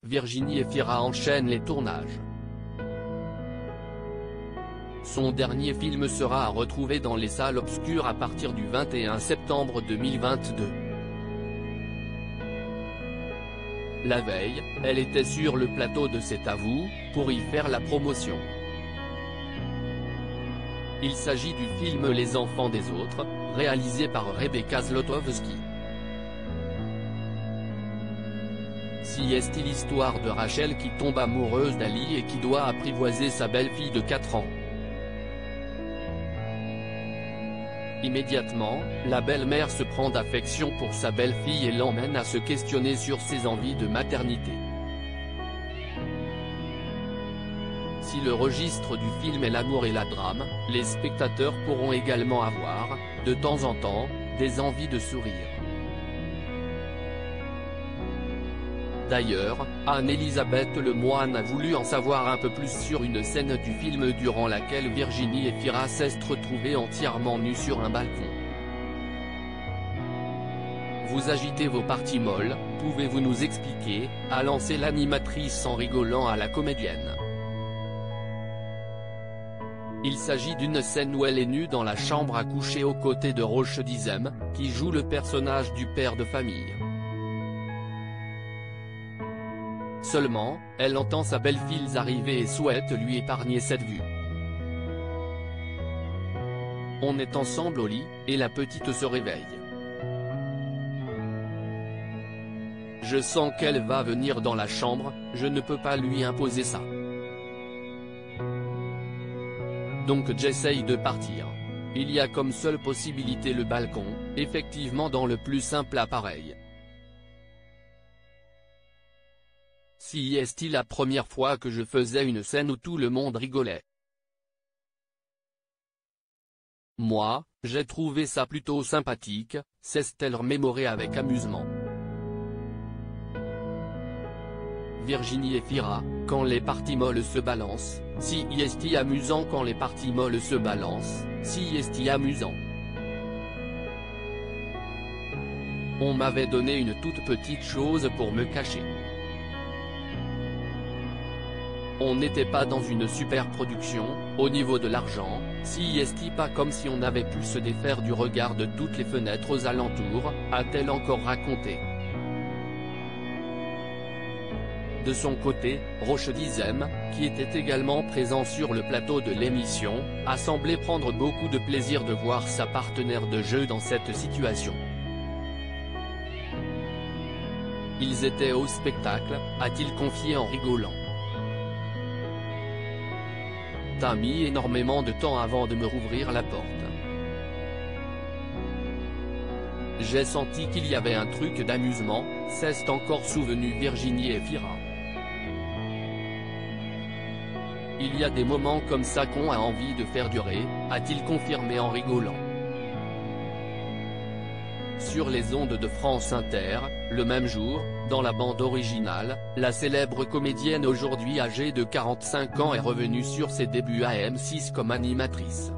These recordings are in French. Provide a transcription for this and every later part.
Virginie Efira enchaîne les tournages. Son dernier film sera à retrouver dans les salles obscures à partir du 21 septembre 2022. La veille, elle était sur le plateau de C'est à vous, pour y faire la promotion. Il s'agit du film Les enfants des autres, réalisé par Rebecca Zlotowski. Si est-il l'histoire de Rachel qui tombe amoureuse d'Ali et qui doit apprivoiser sa belle-fille de 4 ans. Immédiatement, la belle-mère se prend d'affection pour sa belle-fille et l'emmène à se questionner sur ses envies de maternité. Si le registre du film est l'amour et la drame, les spectateurs pourront également avoir, de temps en temps, des envies de sourire. D'ailleurs, Anne-Elisabeth Lemoine a voulu en savoir un peu plus sur une scène du film durant laquelle Virginie Efira s'est retrouvée entièrement nue sur un balcon. Vous agitez vos parties molles, pouvez-vous nous expliquer, a lancé l'animatrice en rigolant à la comédienne. Il s'agit d'une scène où elle est nue dans la chambre à coucher aux côtés de Roche Dizem, qui joue le personnage du père de famille. Seulement, elle entend sa belle-fille arriver et souhaite lui épargner cette vue. On est ensemble au lit, et la petite se réveille. Je sens qu'elle va venir dans la chambre, je ne peux pas lui imposer ça. Donc j'essaye de partir. Il y a comme seule possibilité le balcon, effectivement dans le plus simple appareil. Si est-il la première fois que je faisais une scène où tout le monde rigolait. Moi, j'ai trouvé ça plutôt sympathique, s'est-elle remémorée avec amusement. Virginie Efira, quand les parties molles se balancent, si est-il amusant quand les parties molles se balancent, si est-il amusant. On m'avait donné une toute petite chose pour me cacher. On n'était pas dans une super production, au niveau de l'argent, si est-il pas comme si on avait pu se défaire du regard de toutes les fenêtres aux alentours, a-t-elle encore raconté. De son côté, Roche Dizem, qui était également présent sur le plateau de l'émission, a semblé prendre beaucoup de plaisir de voir sa partenaire de jeu dans cette situation. Ils étaient au spectacle, a-t-il confié en rigolant. T'as mis énormément de temps avant de me rouvrir la porte. J'ai senti qu'il y avait un truc d'amusement, s'est encore souvenu Virginie Efira. Il y a des moments comme ça qu'on a envie de faire durer, a-t-il confirmé en rigolant. Sur les ondes de France Inter, le même jour, dans la bande originale, la célèbre comédienne aujourd'hui âgée de 45 ans est revenue sur ses débuts à M6 comme animatrice.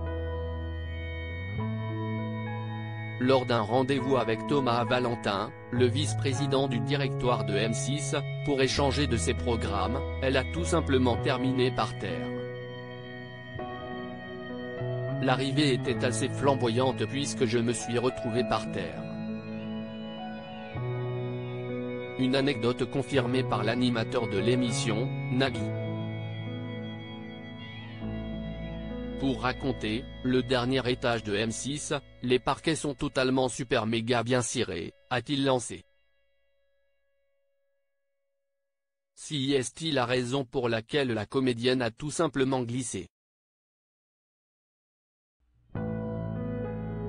Lors d'un rendez-vous avec Thomas Valentin, le vice-président du directoire de M6, pour échanger de ses programmes, elle a tout simplement terminé par terre. L'arrivée était assez flamboyante puisque je me suis retrouvé par terre. Une anecdote confirmée par l'animateur de l'émission, Nagui. Pour raconter, le dernier étage de M6, les parquets sont totalement super méga bien cirés, a-t-il lancé. Si est-il la raison pour laquelle la comédienne a tout simplement glissé.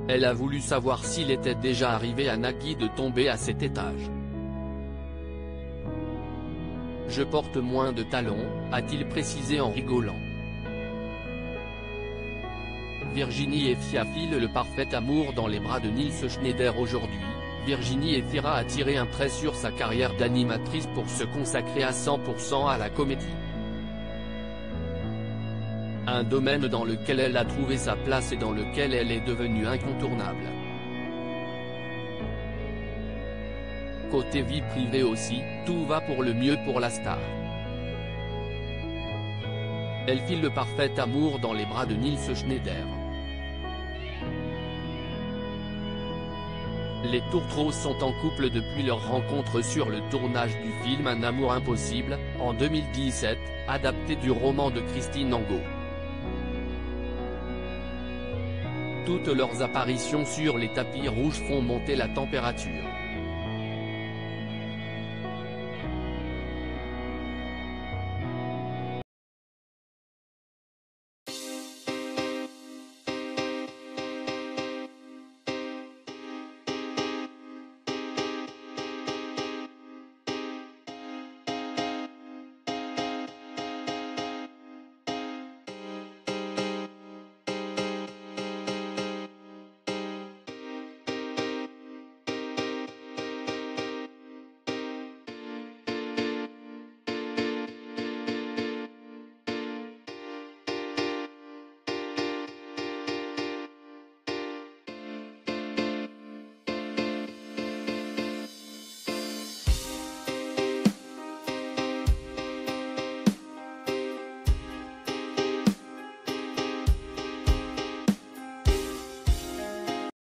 Elle a voulu savoir s'il était déjà arrivé à Nagui de tomber à cet étage. Je porte moins de talons, a-t-il précisé en rigolant. Virginie Efira file le parfait amour dans les bras de Nils Schneider aujourd'hui. Virginie Efira a tiré un trait sur sa carrière d'animatrice pour se consacrer à 100% à la comédie. Un domaine dans lequel elle a trouvé sa place et dans lequel elle est devenue incontournable. Côté vie privée aussi, tout va pour le mieux pour la star. Elle file le parfait amour dans les bras de Nils Schneider. Les Tourtereaux sont en couple depuis leur rencontre sur le tournage du film Un amour impossible, en 2017, adapté du roman de Christine Angot. Toutes leurs apparitions sur les tapis rouges font monter la température.